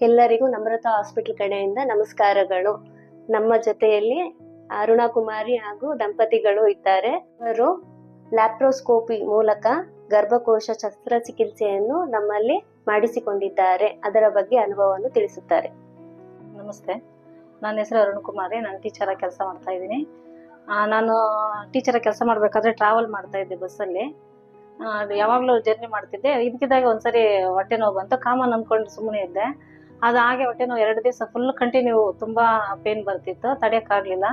ಎಲ್ಲರಿಗೂ ನಮ್ರತಾ ಹಾಸ್ಪಿಟಲ್ ಕಡೆಯಿಂದ ನಮಸ್ಕಾರಗಳು. ನಮ್ಮ ಜೊತೆಯಲ್ಲಿ ಅರುಣಾ ಕುಮಾರಿ ಹಾಗೂ ದಂಪತಿಗಳು ಇದ್ದಾರೆ. ಅವರು ಲ್ಯಾಪ್ರೋಸ್ಕೋಪಿ ಮೂಲಕ ಗರ್ಭಕೋಶ ಶಸ್ತ್ರಚಿಕಿತ್ಸೆಯನ್ನು ನಮ್ಮಲ್ಲಿ ಮಾಡಿಸಿಕೊಂಡಿದ್ದಾರೆ. ಅದರ ಬಗ್ಗೆ ಅನುಭವವನ್ನು ತಿಳಿಸುತ್ತಾರೆ. ನಮಸ್ತೆ, ನನ್ನ ಹೆಸರು ಅರುಣ್ ಕುಮಾರಿ. ನಾನು ಟೀಚರ್ ಆಗಿ ಕೆಲಸ ಮಾಡ್ತಾ ಇದ್ದೀನಿ. ನಾನು ಟೀಚರ್ ಆಗಿ ಕೆಲಸ ಮಾಡಬೇಕಾದ್ರೆ ಟ್ರಾವೆಲ್ ಮಾಡ್ತಾ ಇದ್ದೆ ಬಸ್ಸಲ್ಲಿ. ಯಾವಾಗಲೂ ಜರ್ನಿ ಮಾಡ್ತಿದ್ದೆ. ಇದಕ್ಕಿದ್ದಾಗ ಒಂದ್ಸರಿ ಹೊಟ್ಟೆ ನೋವು ಬಂತು. ಕಾಮನ್ ಅಂದ್ಕೊಂಡು ಸುಮ್ಮನೆ ಇದ್ದೆ. ಅದು ಹಾಗೆ ಹೊಟ್ಟೆ ನೋವು 2 ದಿವಸ ಫುಲ್ ಕಂಟಿನ್ಯೂ ತುಂಬಾ ಪೇನ್ ಬರ್ತಿತ್ತು, ತಡೆಯೋಕ್ಕಾಗಲಿಲ್ಲ.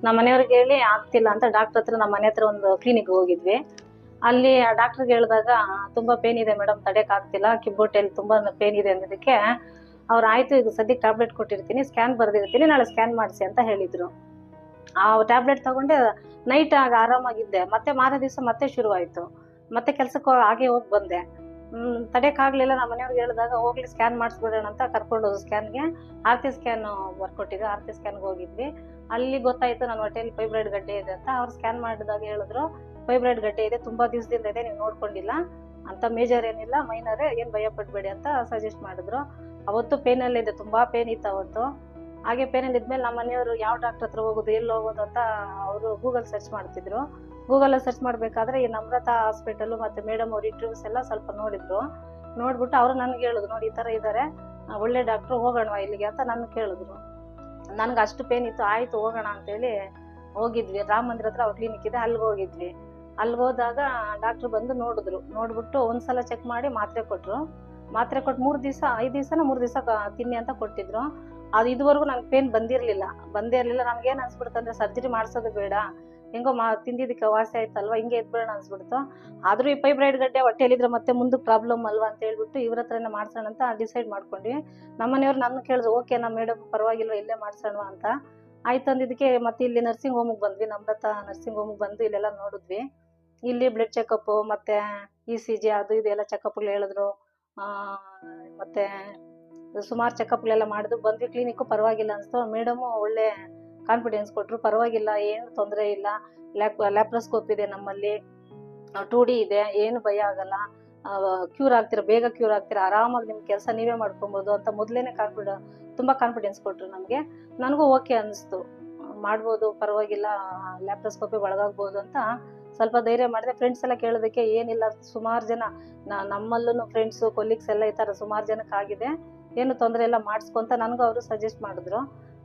ನಮ್ಮ ಮನೆಯವ್ರಿಗೆ ಹೇಳಿ ಆಗ್ತಿಲ್ಲ ಅಂತ ಡಾಕ್ಟರ್ ಹತ್ರ, ನಮ್ಮ ಮನೆ ಹತ್ರ ಒಂದು ಕ್ಲಿನಿಕ್ ಹೋಗಿದ್ವಿ. ಅಲ್ಲಿ ಡಾಕ್ಟರ್ಗೆ ಹೇಳಿದಾಗ ತುಂಬಾ ಪೇನ್ ಇದೆ ಮೇಡಮ್, ತಡೆಯೋಕ್ಕಾಗ್ತಿಲ್ಲ, ಕಿಬ್ಬೊಟ್ಟೆಯಲ್ಲಿ ತುಂಬಾ ಪೇನ್ ಇದೆ ಅನ್ನೋದಕ್ಕೆ ಅವ್ರು ಆಯ್ತು, ಈಗ ಸದ್ಯಕ್ಕೆ ಟ್ಯಾಬ್ಲೆಟ್ ಕೊಟ್ಟಿರ್ತೀನಿ, ಸ್ಕ್ಯಾನ್ ಬರ್ದಿರ್ತೀನಿ, ನಾಳೆ ಸ್ಕ್ಯಾನ್ ಮಾಡಿಸಿ ಅಂತ ಹೇಳಿದ್ರು. ಆ ಟ್ಯಾಬ್ಲೆಟ್ ತಗೊಂಡೆ ನೈಟ್ ಆಗ ಆರಾಮಾಗಿದ್ದೆ. ಮತ್ತೆ ಮಾರನೇ ದಿವಸ ಮತ್ತೆ ಶುರುವಾಯಿತು. ಮತ್ತೆ ಕೆಲ್ಸಕ್ಕೆ ಹಾಗೆ ಹೋಗಿ ಬಂದೆ. ತಡೆಯೋಕ್ಕಾಗಲಿಲ್ಲ. ನಮ್ಮ ಮನೆಯವ್ರಿಗೆ ಹೇಳಿದಾಗ ಹೋಗ್ಲಿ ಸ್ಕ್ಯಾನ್ ಮಾಡಿಸ್ಬಿಡೋಣ ಅಂತ ಕರ್ಕೊಂಡು ಹೋದ್ರು ಸ್ಕ್ಯಾನ್ಗೆ. ಆರ್ತಿ ಸ್ಕ್ಯಾನ್ ಬರ್ಕೊಟ್ಟಿದ್ರು. ಆರ್ತಿ ಸ್ಕ್ಯಾನ್ಗೆ ಹೋಗಿದ್ವಿ. ಅಲ್ಲಿ ಗೊತ್ತಾಯ್ತು ನನ್ನ ಹೊಟ್ಟೆಯಲ್ಲಿ ಫೈಬ್ರಾಯ್ಡ್ ಗಡ್ಡೆ ಇದೆ ಅಂತ. ಅವ್ರು ಸ್ಕ್ಯಾನ್ ಮಾಡಿದಾಗ ಹೇಳಿದ್ರು, ಫೈಬ್ರಾಯ್ಡ್ ಗಡ್ಡೆ ಇದೆ, ತುಂಬಾ ದಿವಸದಿಂದ ಇದೆ, ನೀವು ನೋಡ್ಕೊಂಡಿಲ್ಲ ಅಂತ, ಮೇಜರ್ ಏನಿಲ್ಲ, ಮೈನರೇ, ಏನು ಭಯ ಪಡಬೇಡಿ ಅಂತ ಸಜೆಸ್ಟ್ ಮಾಡಿದ್ರು. ಅವತ್ತು ಪೇನಲ್ಲಿ ಇದೆ, ತುಂಬಾ ಪೇನ್ ಇತ್ತು ಅವತ್ತು. ಹಾಗೆ ಪೇನಲ್ಲಿ ಇದ್ಮೇಲೆ ನಮ್ಮ ಮನೆಯವರು ಯಾವ ಡಾಕ್ಟರ್ ಹತ್ರ ಹೋಗೋದು, ಎಲ್ಲಿ ಹೋಗೋದು ಅಂತ ಅವರು ಗೂಗಲ್ ಸರ್ಚ್ ಮಾಡ್ತಿದ್ರು. ಗೂಗಲ್ ಸರ್ಚ್ ಮಾಡಬೇಕಾದ್ರೆ ಈ ನಮ್ರತಾ ಹಾಸ್ಪಿಟಲ್ ಮತ್ತೆ ಮೇಡಮ್ ಅವ್ರ ಇಂಟರ್ವ್ಯೂಸ್ ಎಲ್ಲ ಸ್ವಲ್ಪ ನೋಡಿದ್ರು. ನೋಡ್ಬಿಟ್ಟು ಅವರು ನನಗೆ ಹೇಳಿದ್ರು, ನೋಡಿ ಈ ಥರ ಇದ್ದಾರೆ, ಒಳ್ಳೆ ಡಾಕ್ಟ್ರು, ಹೋಗೋಣ ಇಲ್ಲಿಗೆ ಅಂತ ನನ್ನ ಕೇಳಿದ್ರು. ನನಗೆ ಅಷ್ಟು ಪೇನ್ ಇತ್ತು. ಆಯ್ತು ಹೋಗೋಣ ಅಂತೇಳಿ ಹೋಗಿದ್ವಿ. ರಾಮ ಮಂದಿರ ಹತ್ರ ಅವ್ರ ಕ್ಲಿನಿಕ್ ಇದೆ, ಅಲ್ಲಿಗೆ ಹೋಗಿದ್ವಿ. ಅಲ್ಲಿಗೆ ಹೋದಾಗ ಡಾಕ್ಟ್ರು ಬಂದು ನೋಡಿದ್ರು. ನೋಡ್ಬಿಟ್ಟು ಒಂದ್ಸಲ ಚೆಕ್ ಮಾಡಿ ಮಾತ್ರೆ ಕೊಟ್ಟರು. ಮಾತ್ರೆ ಕೊಟ್ಟು 3 ದಿವಸ 5 ದಿವಸನ 3 ದಿವಸ ತಿನ್ನಿ ಅಂತ ಕೊಟ್ಟಿದ್ರು. ಅದು ಇದುವರೆಗೂ ನಂಗೆ ಪೇನ್ ಬಂದೇ ಇರಲಿಲ್ಲ. ನನಗೇನು ಅನ್ಸ್ಬಿಡ್ತು ಅಂದರೆ, ಸರ್ಜರಿ ಮಾಡಿಸೋದು ಬೇಡ, ಹೆಂಗೋ ತಿಂದಿದ್ದಕ್ಕೆ ವಾಸಿ ಆಯ್ತಲ್ವ, ಹಿಂಗೆ ಎದ್ಬಿಡೋಣ ಅನ್ಸ್ಬಿಡ್ತು. ಆದರೂ ಈ ಫೈಬ್ರಾಯ್ಡ್ ಗಡ್ಡೆ ಹೊಟ್ಟೆಲಿದ್ರೆ ಮತ್ತೆ ಮುಂದಕ್ಕೆ ಪ್ರಾಬ್ಲಮ್ ಅಲ್ವಾ ಅಂತ ಹೇಳ್ಬಿಟ್ಟು ಇವ್ರ ಹತ್ರನೇ ಮಾಡ್ಸೋಣ ಅಂತ ಡಿಸೈಡ್ ಮಾಡ್ಕೊಂಡ್ವಿ. ನಮ್ಮ ಮನೆಯವ್ರು ನನ್ನ ಕೇಳಿದ್ರು, ಓಕೆ ನಮ್ಮ ಮೇಡಮ್ ಪರವಾಗಿಲ್ವ, ಇಲ್ಲೇ ಮಾಡ್ಸೋಣ ಅಂತ. ಆಯ್ತು ಅಂದಿದ್ದಕ್ಕೆ ಮತ್ತೆ ಇಲ್ಲಿ ನರ್ಸಿಂಗ್ ಹೋಮಿಗೆ ಬಂದ್ವಿ. ನಮ್ರತಾ ನರ್ಸಿಂಗ್ ಹೋಮಿಗೆ ಬಂದು ಇಲ್ಲೆಲ್ಲ ನೋಡಿದ್ವಿ. ಇಲ್ಲಿ ಬ್ಲಡ್ ಚೆಕಪ್ಪು ಮತ್ತೆ ECG ಅದು ಇದು ಎಲ್ಲ ಚೆಕಪ್ಗಳು ಹೇಳಿದ್ರು. ಮತ್ತೆ ಸುಮಾರು ಚೆಕಪ್ಗಳೆಲ್ಲ ಮಾಡಿದ್ರು. ಬಂದ್ವಿ. ಕ್ಲಿನಿಕ್ಕು ಪರವಾಗಿಲ್ಲ ಅನಿಸ್ತು. ಮೇಡಮು ಒಳ್ಳೆ ಕಾನ್ಫಿಡೆನ್ಸ್ ಕೊಟ್ಟರು, ಪರವಾಗಿಲ್ಲ, ಏನು ತೊಂದರೆ ಇಲ್ಲ, ಲ್ಯಾಪ್ರೋಸ್ಕೋಪ್ ಇದೆ ನಮ್ಮಲ್ಲಿ, 2D ಇದೆ, ಏನು ಭಯ ಆಗಲ್ಲ, ಕ್ಯೂರ್ ಆಗ್ತೀರಾ, ಬೇಗ ಕ್ಯೂರ್ ಆಗ್ತೀರಾ, ಆರಾಮಾಗಿ ನಿಮ್ಮ ಕೆಲಸ ನೀವೇ ಮಾಡ್ಕೊಬೋದು ಅಂತ ಮೊದಲೇನೆ ತುಂಬ ಕಾನ್ಫಿಡೆನ್ಸ್ ಕೊಟ್ಟರು ನಮಗೆ. ನನಗೂ ಓಕೆ ಅನ್ನಿಸ್ತು, ಮಾಡ್ಬೋದು, ಪರವಾಗಿಲ್ಲ, ಲ್ಯಾಪ್ರೋಸ್ಕೋಪಿ ಒಳಗಾಗ್ಬೋದು ಅಂತ ಸ್ವಲ್ಪ ಧೈರ್ಯ ಮಾಡಿದೆ. ಫ್ರೆಂಡ್ಸ್ ಎಲ್ಲ ಕೇಳೋದಕ್ಕೆ ಏನಿಲ್ಲ, ಸುಮಾರು ಜನ ನಮ್ಮಲ್ಲೂ ಫ್ರೆಂಡ್ಸು ಕೊಲೀಗ್ಸ್ ಎಲ್ಲ ಈ ಥರ ಸುಮಾರು ಜನಕ್ಕೆ ಆಗಿದೆ, ಏನು ತೊಂದರೆ ಇಲ್ಲ, ಮಾಡಿಸ್ಕೊಂತ ನನಗೂ ಅವರು ಸಜೆಸ್ಟ್ ಮಾಡಿದ್ರು.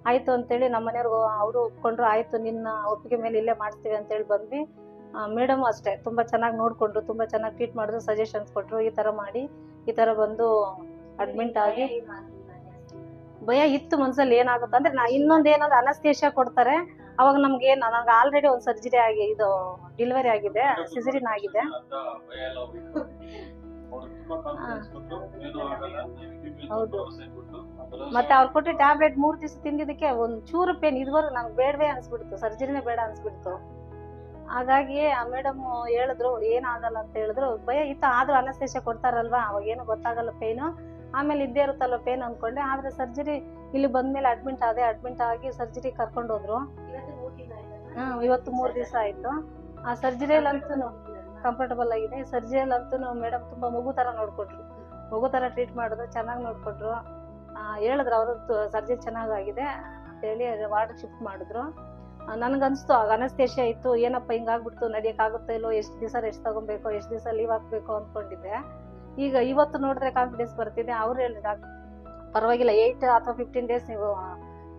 ಆಯಿತು ಅಂತೇಳಿ ನಮ್ಮ ಮನೆಯವ್ರಿಗೂ ಅವರು ಒಪ್ಕೊಂಡ್ರು. ಆಯಿತು, ನಿನ್ನ ಒಪ್ಪಿಗೆ ಮೇಲೆ ಇಲ್ಲೇ ಮಾಡಿಸ್ತೀವಿ ಅಂತೇಳಿ ಬಂದ್ವಿ. ಮೇಡಮು ಅಷ್ಟೇ ತುಂಬ ಚೆನ್ನಾಗಿ ನೋಡಿಕೊಂಡ್ರು, ತುಂಬ ಚೆನ್ನಾಗಿ ಟ್ರೀಟ್ ಮಾಡಿದ್ರು, ಸಜೆಷನ್ಸ್ ಕೊಟ್ಟರು, ಈ ಥರ ಮಾಡಿ, ಈ ಥರ ಬಂದು ಅಡ್ಮಿಂಟ್ ಆಗಿ. ಭಯ ಇತ್ತು ಮನಸ್ಸಲ್ಲಿ, ಏನಾಗುತ್ತೆ ಅಂದರೆ ಇನ್ನೊಂದು ಏನಂದ್ರೆ ಅನಸ್ತೇಷಿಯಾ ಕೊಡ್ತಾರೆ. ಅವಾಗ ನನಗೆ ಆಲ್ರೆಡಿ ಒಂದು ಸರ್ಜರಿ ಆಗಿ, ಇದು ಡೆಲಿವರಿ ಆಗಿದೆ, ಸಿಸರಿನ್ ಆಗಿದೆ. ಹೌದು. ಮತ್ತೆ ಅವ್ರು ಕೊಟ್ಟು ಟ್ಯಾಬ್ಲೆಟ್ 3 ದಿವಸ ತಿಂದಿದ್ದಕ್ಕೆ ಒಂದು ಚೂರು ಪೇನ್ ಇದುವರೆಗೂ ನನಗೆ ಬೇಡವೇ ಅನ್ಸ್ಬಿಡ್ತು, ಸರ್ಜರಿನೇ ಬೇಡ ಅನ್ಸ್ಬಿಡ್ತು. ಹಾಗಾಗಿ ಆ ಮೇಡಮ್ ಹೇಳಿದ್ರು, ಏನಾಗಲ್ಲ ಅಂತ ಹೇಳಿದ್ರು. ಭಯ ಇತ್ತು, ಆದ್ರೂ ಅನಸ್ತೇಷಿಯಾ ಕೊಡ್ತಾರಲ್ವಾ, ಅವಾಗ ಏನು ಗೊತ್ತಾಗಲ್ಲ ಪೇನು, ಆಮೇಲೆ ಇದ್ದೇ ಇರುತ್ತಲ್ಲ ಪೇನ್ ಅನ್ಕೊಂಡೆ. ಆದ್ರೆ ಸರ್ಜರಿ ಇಲ್ಲಿ ಬಂದ್ಮೇಲೆ ಅಡ್ಮಿಂಟ್ ಆಗಿ ಸರ್ಜರಿ ಕರ್ಕೊಂಡು ಹೋದ್ರು. ಇವತ್ತು 3 ದಿವಸ ಆಯ್ತು. ಆ ಸರ್ಜರಿಯಲ್ಲಂತೂ ಕಂಫರ್ಟಬಲ್ ಆಗಿದೆ. ಸರ್ಜರಿಯಲ್ಲಂತೂ ಮೇಡಮ್ ತುಂಬಾ ಮಗು ತರ ನೋಡ್ಕೊಟ್ರು, ಮಗು ತರ ಟ್ರೀಟ್ ಮಾಡಿದ್ರು, ಚೆನ್ನಾಗಿ ನೋಡ್ಕೊಟ್ರು. ಹೇಳಿದ್ರು ಅವರು, ಸರ್ಜರಿ ಚೆನ್ನಾಗಾಗಿದೆ ಅಂತೇಳಿ ವಾರ್ಡ್ ಶಿಫ್ಟ್ ಮಾಡಿದ್ರು. ನನಗನ್ನಿಸ್ತು ಆಗ ಅನಸ್ತೇಷಿಯಾ ಇತ್ತು, ಏನಪ್ಪ ಹಿಂಗಾಗ್ಬಿಡ್ತು, ನಡೆಯೋಕ್ಕಾಗುತ್ತೋ ಇಲ್ಲೋ, ಎಷ್ಟು ದಿವಸ ರೆಸ್ಟ್ ತಗೊಬೇಕು, ಎಷ್ಟು ದಿವಸ ಲೀವ್ ಹಾಕ್ಬೇಕು ಅಂದ್ಕೊಂಡಿದ್ದೆ. ಈಗ ಇವತ್ತು ನೋಡಿದ್ರೆ ಕಾನ್ಫಿಡೆನ್ಸ್ ಬರ್ತಿದೆ. ಅವ್ರು ಹೇಳಿದ್ರು, ಡಾಕ್ಟರ್ ಪರವಾಗಿಲ್ಲ, 8 ಅಥವಾ 15 ಡೇಸ್ ನೀವು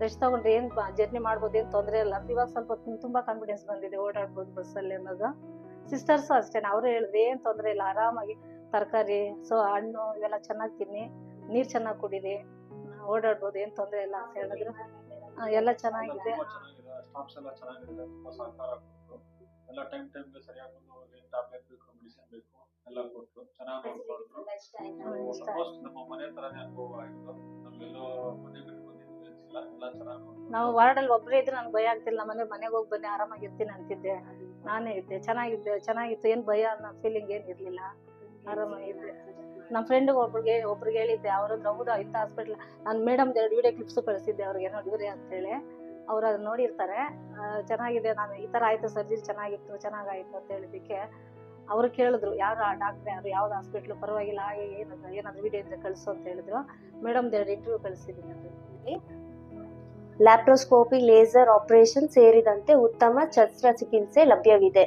ರೆಸ್ಟ್ ತಗೊಂಡ್ರೆ ಏನು ಜರ್ನಿ ಮಾಡ್ಬೋದು, ಏನು ತೊಂದರೆ ಇಲ್ಲ ಅಂತ. ಇವಾಗ ಸ್ವಲ್ಪ ತುಂಬಾ ಕಾನ್ಫಿಡೆನ್ಸ್ ಬಂದಿದೆ, ಓಡಾಡ್ಬೋದು ಬಸ್ಸಲ್ಲಿ ಅನ್ನೋದು. ಸಿಸ್ಟರ್ಸು ಅಷ್ಟೇ, ಅವರು ಹೇಳಿದ್ರು, ಏನು ತೊಂದರೆ ಇಲ್ಲ, ಆರಾಮಾಗಿ ತರಕಾರಿ, ಹಣ್ಣು ಇವೆಲ್ಲ ಚೆನ್ನಾಗಿ ತಿನ್ನಿ, ನೀರು ಚೆನ್ನಾಗಿ ಕುಡೀರಿ, ಓಡಾಡ್ಬೋದು, ಏನು ತೊಂದರೆ ಇಲ್ಲ ಅಂತ ಹೇಳಿದ್ರು. ಎಲ್ಲ ಚೆನ್ನಾಗಿದೆ. ಸ್ಟಾಫ್ಸ್ ಎಲ್ಲ ಚೆನ್ನಾಗಿದೆ, ತುಂಬಾ ಸಹಕಾರ ಕೊಟ್ಟರು. ಎಲ್ಲ ಟೈಮ್ಗೆ ಸರಿಯಾಗಿ ಬಂದು ಟ್ಯಾಬ್ಲೆಟ್ ಬೇಕು, ಮೆಡಿಸಿನ್ ಬೇಕು ಎಲ್ಲ ಕೊಟ್ಟರು, ಚೆನ್ನಾಗಿ ನೋಡ್ಕೊಂಡ್ರು. ಆಲ್ಮೋಸ್ಟ್ ನಮ್ಮ ಮನೆ ತರಾನೇ ಅನುಭವ ಆಯಿತು. ನಮ್ಗೆಲ್ಲೋ ಮನೆ ಬಿಟ್ಟು ಬಂದಿದ್ವಿ ಅನ್ಸಿಲ್ಲ, ಎಲ್ಲ ಚೆನ್ನಾಗಿ ನೋಡ್ಕೊಂಡು. ನಾವು ವಾರ್ಡಲ್ಲಿ ಒಬ್ಬರೇ ಇದ್ರೆ ನನಗೆ ಭಯ ಆಗ್ತಿಲ್ಲ. ಮನೆಗೆ ಹೋಗಿ ಬನ್ನಿ, ಆರಾಮಾಗಿರ್ತೀನಿ ಅಂತಿದ್ದೆ. ನಾನೇ ಇದ್ದೆ, ಚೆನ್ನಾಗಿತ್ತು, ಏನು ಭಯ ಅನ್ನೋ ಫೀಲಿಂಗ್ ಏನು ಇರಲಿಲ್ಲ, ಆರಾಮಾಗಿದ್ದೆ. ನಮ್ಮ ಫ್ರೆಂಡ್ಗೆ ಒಬ್ರಿಗೆ ಹೇಳಿದ್ದೆ, ಅವ್ರದ್ದು ಹೌದಾ ಇಂಥ ಹಾಸ್ಪಿಟ್ಲ್, ನಾನು ಮೇಡಮ್ದು 2 ವಿಡಿಯೋ ಕ್ಲಿಪ್ಸು ಕಳಿಸಿದ್ದೆ ಅವ್ರಿಗೆ, ನೋಡಿವ್ರಿ ಅಂತೇಳಿ. ಅವ್ರು ಅದು ನೋಡಿರ್ತಾರೆ. ಚೆನ್ನಾಗಿದೆ, ನಾನು ಈ ಥರ ಆಯಿತು, ಸರ್ಜರಿ ಚೆನ್ನಾಗಾಯಿತು ಅಂತ ಹೇಳಿದ್ದಕ್ಕೆ ಅವರು ಕೇಳಿದ್ರು ಯಾರು ಆ ಡಾಕ್ಟ್ರ್ ಯಾರು, ಯಾವ್ದು ಹಾಸ್ಪಿಟ್ಲು, ಪರವಾಗಿಲ್ಲ ಏನಾದ್ರು ವಿಡಿಯೋ ಇದ್ರೆ ಕಳಿಸು ಅಂತ ಹೇಳಿದ್ರು. ಮೇಡಮ್ ಇಂಟರ್ವ್ಯೂ ಕಳಿಸಿದ್ದೀನಿ ಅದು. ಲ್ಯಾಪ್ರೋಸ್ಕೋಪಿ, ಲೇಸರ್ ಆಪರೇಷನ್ ಸೇರಿದಂತೆ ಉತ್ತಮ ಶಸ್ತ್ರಚಿಕಿತ್ಸೆ ಲಭ್ಯವಿದೆ.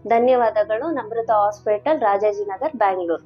ಧನ್ಯವಾದಗಳು. ನಮ್ರತಾ ಹಾಸ್ಪಿಟಲ್, ರಾಜಾಜಿನಗರ್, ಬ್ಯಾಂಗ್ಳೂರ್.